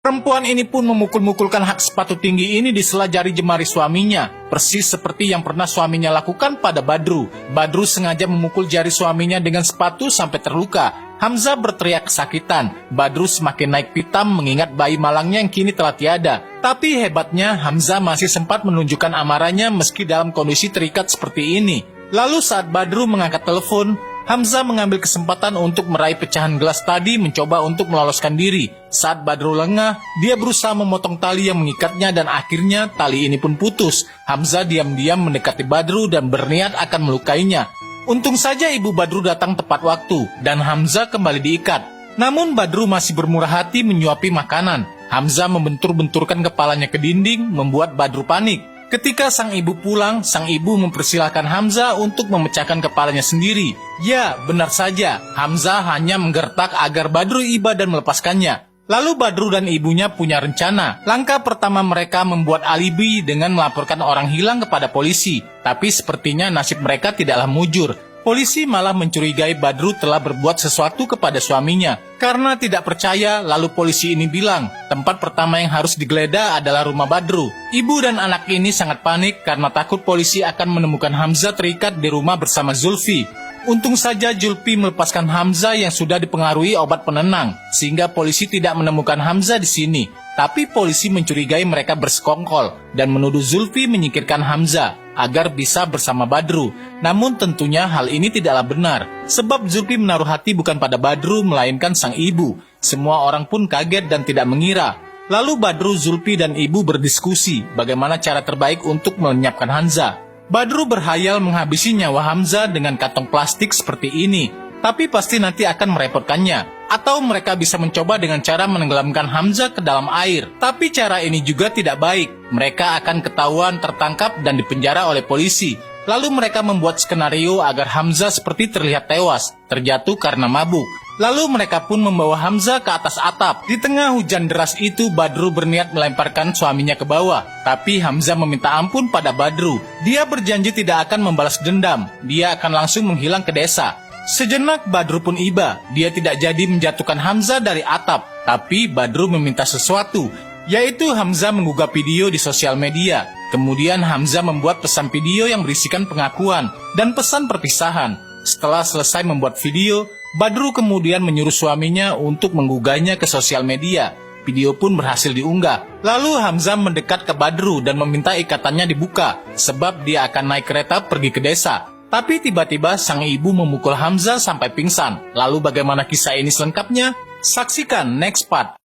Perempuan ini pun memukul-mukulkan hak sepatu tinggi ini di sela jari jemari suaminya, persis seperti yang pernah suaminya lakukan pada Badru. Badru sengaja memukul jari suaminya dengan sepatu sampai terluka. Hamzah berteriak kesakitan. Badru semakin naik pitam mengingat bayi malangnya yang kini telah tiada. Tapi hebatnya Hamzah masih sempat menunjukkan amarahnya meski dalam kondisi terikat seperti ini. Lalu saat Badru mengangkat telepon, Hamzah mengambil kesempatan untuk meraih pecahan gelas tadi mencoba untuk meloloskan diri. Saat Badru lengah, dia berusaha memotong tali yang mengikatnya dan akhirnya tali ini pun putus. Hamzah diam-diam mendekati Badru dan berniat akan melukainya. Untung saja ibu Badru datang tepat waktu dan Hamzah kembali diikat. Namun Badru masih bermurah hati menyuapi makanan. Hamzah membentur-benturkan kepalanya ke dinding membuat Badru panik. Ketika sang ibu pulang, sang ibu mempersilahkan Hamzah untuk memecahkan kepalanya sendiri. Ya, benar saja, Hamzah hanya menggertak agar Badru iba dan melepaskannya. Lalu Badru dan ibunya punya rencana. Langkah pertama mereka membuat alibi dengan melaporkan orang hilang kepada polisi. Tapi sepertinya nasib mereka tidaklah mujur. Polisi malah mencurigai Badru telah berbuat sesuatu kepada suaminya. Karena tidak percaya, lalu polisi ini bilang, tempat pertama yang harus digeledah adalah rumah Badru. Ibu dan anak ini sangat panik karena takut polisi akan menemukan Hamzah terikat di rumah bersama Zulfi. Untung saja Zulfi melepaskan Hamzah yang sudah dipengaruhi obat penenang, sehingga polisi tidak menemukan Hamzah di sini. Tapi polisi mencurigai mereka bersekongkol dan menuduh Zulfi menyingkirkan Hamzah agar bisa bersama Badru. Namun tentunya hal ini tidaklah benar, sebab Zulfi menaruh hati bukan pada Badru melainkan sang ibu. Semua orang pun kaget dan tidak mengira. Lalu Badru, Zulfi, dan ibu berdiskusi bagaimana cara terbaik untuk melenyapkan Hamzah. Badru berhayal menghabisi nyawa Hamzah dengan kantong plastik seperti ini, tapi pasti nanti akan merepotkannya. Atau mereka bisa mencoba dengan cara menenggelamkan Hamzah ke dalam air. Tapi cara ini juga tidak baik. Mereka akan ketahuan, tertangkap, dan dipenjara oleh polisi. Lalu mereka membuat skenario agar Hamzah seperti terlihat tewas, terjatuh karena mabuk. Lalu mereka pun membawa Hamzah ke atas atap. Di tengah hujan deras itu, Badru berniat melemparkan suaminya ke bawah. Tapi Hamzah meminta ampun pada Badru. Dia berjanji tidak akan membalas dendam. Dia akan langsung menghilang ke desa. Sejenak Badru pun iba. Dia tidak jadi menjatuhkan Hamzah dari atap. Tapi Badru meminta sesuatu, yaitu Hamzah menggugah video di sosial media. Kemudian Hamzah membuat pesan video yang berisikan pengakuan dan pesan perpisahan. Setelah selesai membuat video, Badru kemudian menyuruh suaminya untuk menggugahnya ke sosial media. Video pun berhasil diunggah. Lalu Hamzah mendekat ke Badru dan meminta ikatannya dibuka, sebab dia akan naik kereta pergi ke desa. Tapi tiba-tiba sang ibu memukul Hamzah sampai pingsan. Lalu bagaimana kisah ini selengkapnya? Saksikan next part.